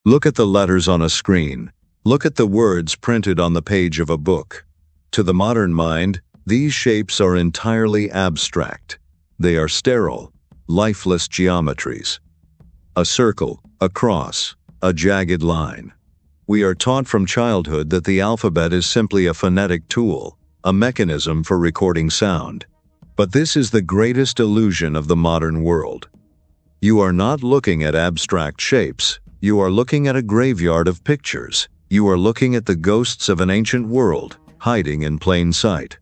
Look at the letters on a screen. Look at the words printed on the page of a book. To the modern mind, these shapes are entirely abstract. They are sterile, lifeless geometries. A circle, a cross, a jagged line. We are taught from childhood that the alphabet is simply a phonetic tool, a mechanism for recording sound. But this is the greatest illusion of the modern world. You are not looking at abstract shapes. You are looking at a graveyard of pictures. You are looking at the ghosts of an ancient world, hiding in plain sight.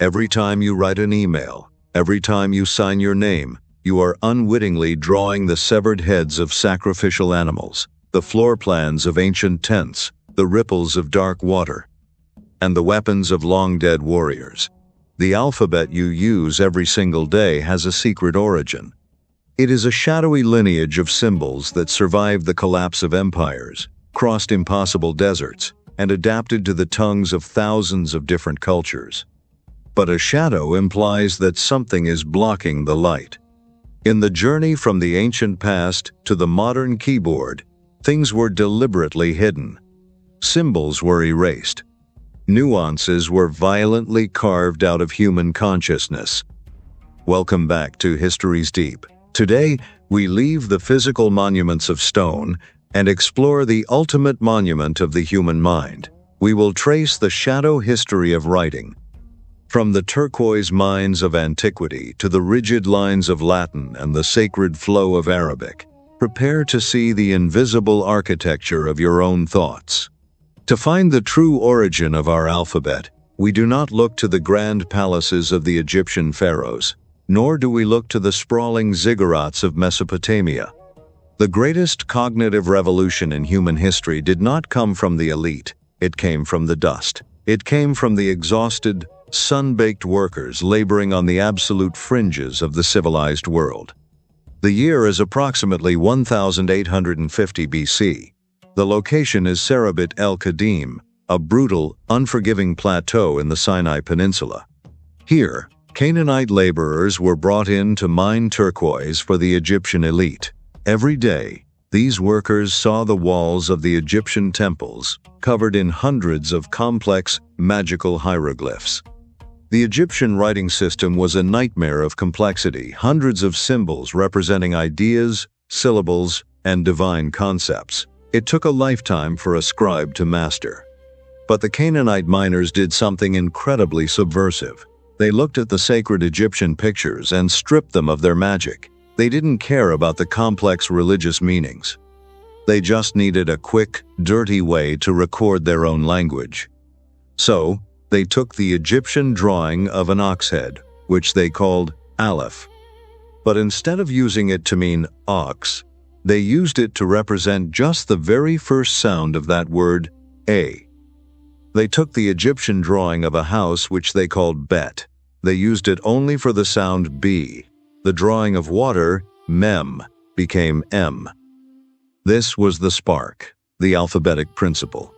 Every time you write an email, every time you sign your name, you are unwittingly drawing the severed heads of sacrificial animals, the floor plans of ancient tents, the ripples of dark water, and the weapons of long-dead warriors. The alphabet you use every single day has a secret origin. It is a shadowy lineage of symbols that survived the collapse of empires, crossed impossible deserts, and adapted to the tongues of thousands of different cultures. But a shadow implies that something is blocking the light. In the journey from the ancient past to the modern keyboard, things were deliberately hidden. Symbols were erased. Nuances were violently carved out of human consciousness. Welcome back to History's Deep. Today, we leave the physical monuments of stone and explore the ultimate monument of the human mind. We will trace the shadow history of writing. From the turquoise mines of antiquity to the rigid lines of Latin and the sacred flow of Arabic, prepare to see the invisible architecture of your own thoughts. To find the true origin of our alphabet, we do not look to the grand palaces of the Egyptian pharaohs, nor do we look to the sprawling ziggurats of Mesopotamia. The greatest cognitive revolution in human history did not come from the elite. It came from the dust. It came from the exhausted, sun-baked workers laboring on the absolute fringes of the civilized world. The year is approximately 1850 BC. The location is Serabit el-Qadim, a brutal, unforgiving plateau in the Sinai Peninsula. Here, Canaanite laborers were brought in to mine turquoise for the Egyptian elite. Every day, these workers saw the walls of the Egyptian temples covered in hundreds of complex, magical hieroglyphs. The Egyptian writing system was a nightmare of complexity, hundreds of symbols representing ideas, syllables, and divine concepts. It took a lifetime for a scribe to master. But the Canaanite miners did something incredibly subversive. They looked at the sacred Egyptian pictures and stripped them of their magic. They didn't care about the complex religious meanings. They just needed a quick, dirty way to record their own language. So, they took the Egyptian drawing of an ox head, which they called Aleph. But instead of using it to mean ox, they used it to represent just the very first sound of that word, A. They took the Egyptian drawing of a house which they called Bet. They used it only for the sound B. The drawing of water, Mem, became M. This was the spark, the alphabetic principle.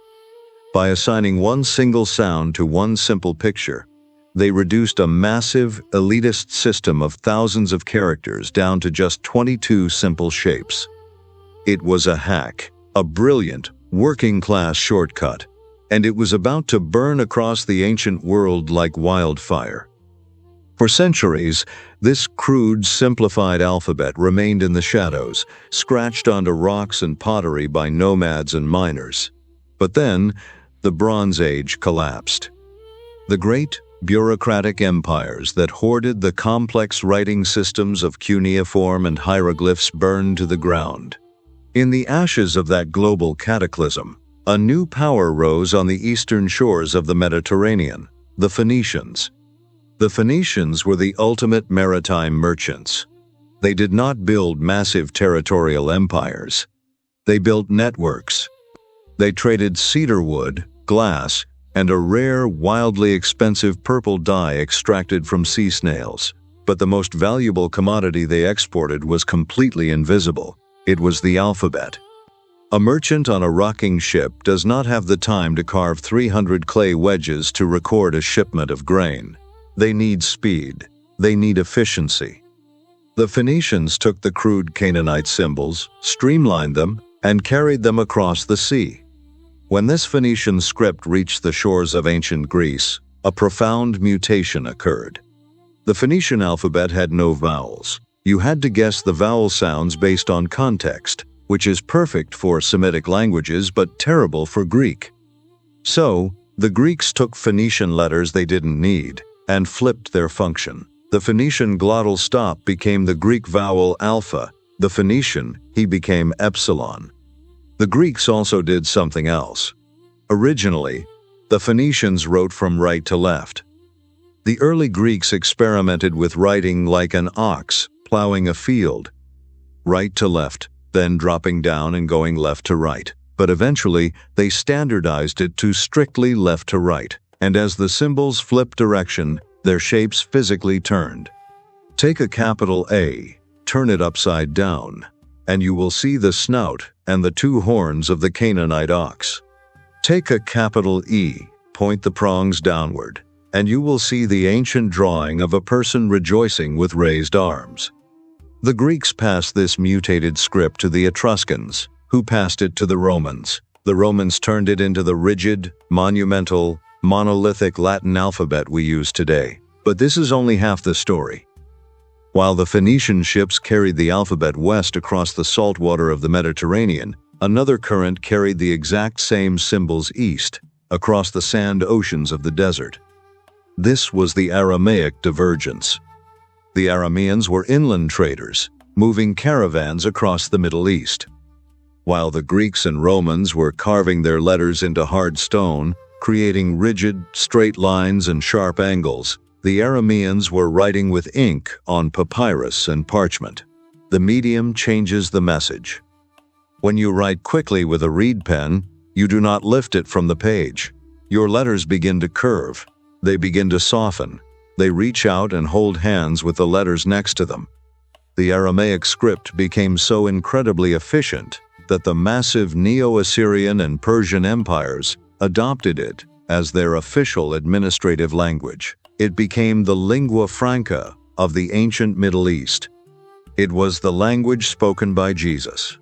By assigning one single sound to one simple picture, they reduced a massive, elitist system of thousands of characters down to just 22 simple shapes. It was a hack, a brilliant, working-class shortcut, and it was about to burn across the ancient world like wildfire. For centuries, this crude, simplified alphabet remained in the shadows, scratched onto rocks and pottery by nomads and miners. But then, the Bronze Age collapsed. The great, bureaucratic empires that hoarded the complex writing systems of cuneiform and hieroglyphs burned to the ground. In the ashes of that global cataclysm, a new power rose on the eastern shores of the Mediterranean, the Phoenicians. The Phoenicians were the ultimate maritime merchants. They did not build massive territorial empires. They built networks. They traded cedar wood, glass, and a rare, wildly expensive purple dye extracted from sea snails. But the most valuable commodity they exported was completely invisible. It was the alphabet. A merchant on a rocking ship does not have the time to carve 300 clay wedges to record a shipment of grain. They need speed. They need efficiency. The Phoenicians took the crude Canaanite symbols, streamlined them, and carried them across the sea. When this Phoenician script reached the shores of ancient Greece, a profound mutation occurred. The Phoenician alphabet had no vowels. You had to guess the vowel sounds based on context, which is perfect for Semitic languages but terrible for Greek. So, the Greeks took Phoenician letters they didn't need and flipped their function. The Phoenician glottal stop became the Greek vowel alpha. The Phoenician, he became epsilon. The Greeks also did something else. Originally, the Phoenicians wrote from right to left. The early Greeks experimented with writing like an ox plowing a field, right to left, then dropping down and going left to right. But eventually, they standardized it to strictly left to right, and as the symbols flipped direction, their shapes physically turned. Take a capital A, turn it upside down, and you will see the snout and the two horns of the Canaanite ox. Take a capital E, point the prongs downward, and you will see the ancient drawing of a person rejoicing with raised arms. The Greeks passed this mutated script to the Etruscans, who passed it to the Romans. The Romans turned it into the rigid, monumental, monolithic Latin alphabet we use today. But this is only half the story. While the Phoenician ships carried the alphabet west across the salt water of the Mediterranean, another current carried the exact same symbols east, across the sand oceans of the desert. This was the Aramaic divergence. The Arameans were inland traders, moving caravans across the Middle East. While the Greeks and Romans were carving their letters into hard stone, creating rigid, straight lines and sharp angles, the Arameans were writing with ink on papyrus and parchment. The medium changes the message. When you write quickly with a reed pen, you do not lift it from the page. Your letters begin to curve. They begin to soften. They reach out and hold hands with the letters next to them. The Aramaic script became so incredibly efficient that the massive Neo-Assyrian and Persian empires adopted it as their official administrative language. It became the lingua franca of the ancient Middle East. It was the language spoken by Jesus.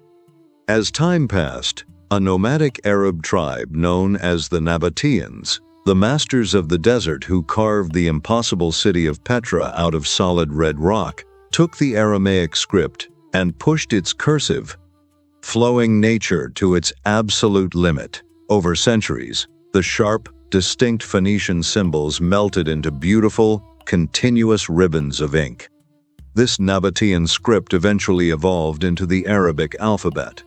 As time passed, a nomadic Arab tribe known as the Nabataeans, the masters of the desert who carved the impossible city of Petra out of solid red rock, took the Aramaic script and pushed its cursive, flowing nature to its absolute limit. Over centuries, the sharp, distinct Phoenician symbols melted into beautiful, continuous ribbons of ink. This Nabataean script eventually evolved into the Arabic alphabet.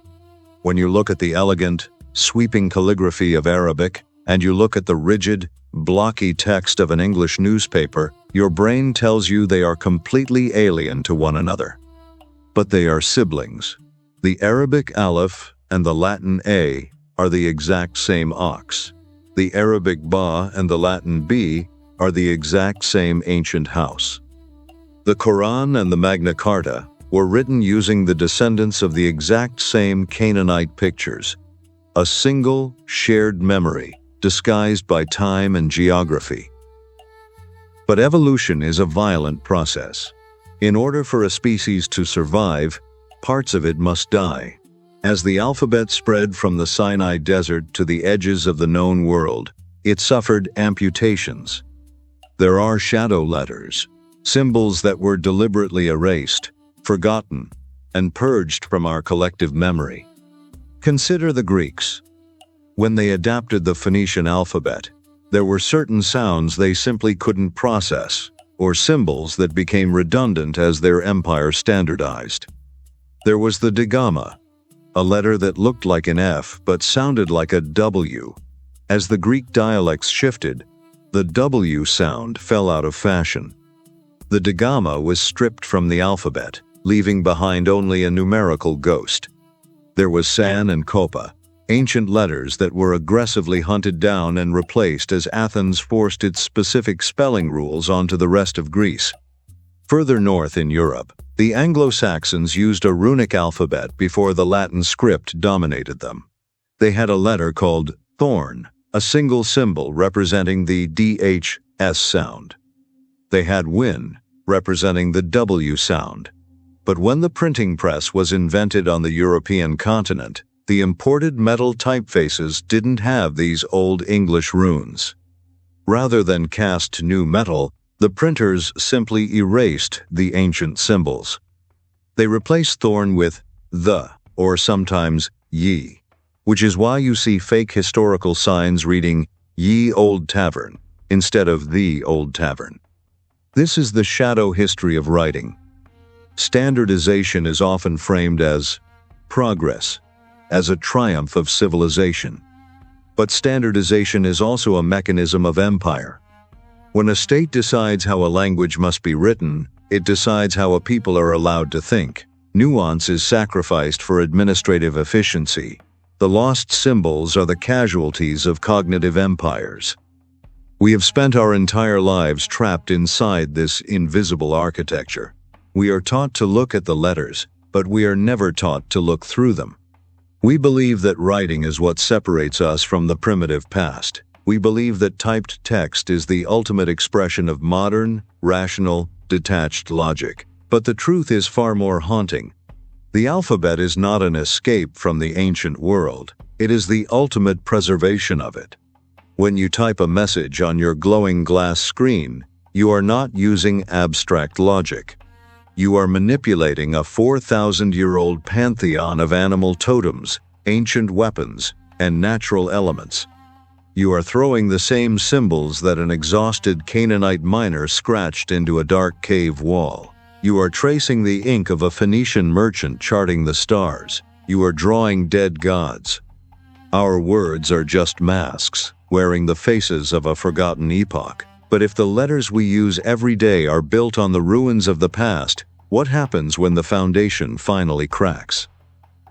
When you look at the elegant, sweeping calligraphy of Arabic, and you look at the rigid, blocky text of an English newspaper, your brain tells you they are completely alien to one another. But they are siblings. The Arabic aleph and the Latin A are the exact same ox. The Arabic ba and the Latin B are the exact same ancient house. The Quran and the Magna Carta were written using the descendants of the exact same Canaanite pictures, a single, shared memory disguised by time and geography. But evolution is a violent process. In order for a species to survive, parts of it must die. As the alphabet spread from the Sinai Desert to the edges of the known world, it suffered amputations. There are shadow letters, symbols that were deliberately erased, forgotten, and purged from our collective memory. Consider the Greeks. When they adapted the Phoenician alphabet, there were certain sounds they simply couldn't process, or symbols that became redundant as their empire standardized. There was the digamma, a letter that looked like an F but sounded like a W. As the Greek dialects shifted, the W sound fell out of fashion. The digamma was stripped from the alphabet, leaving behind only a numerical ghost. There was san and kopa, ancient letters that were aggressively hunted down and replaced as Athens forced its specific spelling rules onto the rest of Greece. Further north in Europe, the Anglo-Saxons used a runic alphabet before the Latin script dominated them. They had a letter called Thorn, a single symbol representing the DHS sound. They had win, representing the W sound. But when the printing press was invented on the European continent, The imported metal typefaces didn't have these Old English runes. Rather than cast new metal, the printers simply erased the ancient symbols. They replaced Thorn with the, or sometimes ye, which is why you see fake historical signs reading Ye Old Tavern instead of the Old Tavern. This is the shadow history of writing. Standardization is often framed as progress, as a triumph of civilization. But standardization is also a mechanism of empire. When a state decides how a language must be written, it decides how a people are allowed to think. Nuance is sacrificed for administrative efficiency. The lost symbols are the casualties of cognitive empires. We have spent our entire lives trapped inside this invisible architecture. We are taught to look at the letters, but we are never taught to look through them. We believe that writing is what separates us from the primitive past. We believe that typed text is the ultimate expression of modern, rational, detached logic. But the truth is far more haunting. The alphabet is not an escape from the ancient world. It is the ultimate preservation of it. When you type a message on your glowing glass screen, you are not using abstract logic. You are manipulating a 4,000-year-old pantheon of animal totems, ancient weapons, and natural elements. You are throwing the same symbols that an exhausted Canaanite miner scratched into a dark cave wall. You are tracing the ink of a Phoenician merchant charting the stars. You are drawing dead gods. Our words are just masks, wearing the faces of a forgotten epoch. But if the letters we use every day are built on the ruins of the past, what happens when the foundation finally cracks?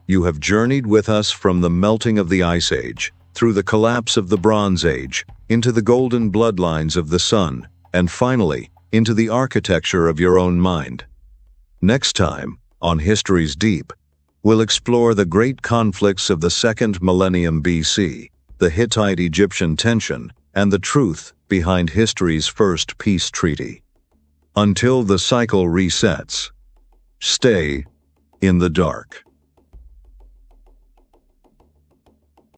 You have journeyed with us from the melting of the Ice Age, through the collapse of the Bronze Age, into the golden bloodlines of the sun, and finally, into the architecture of your own mind. Next time, on History's Deep, we'll explore the great conflicts of the second millennium BC, the Hittite-Egyptian tension, and the truth behind history's first peace treaty. Until the cycle resets, stay in the dark.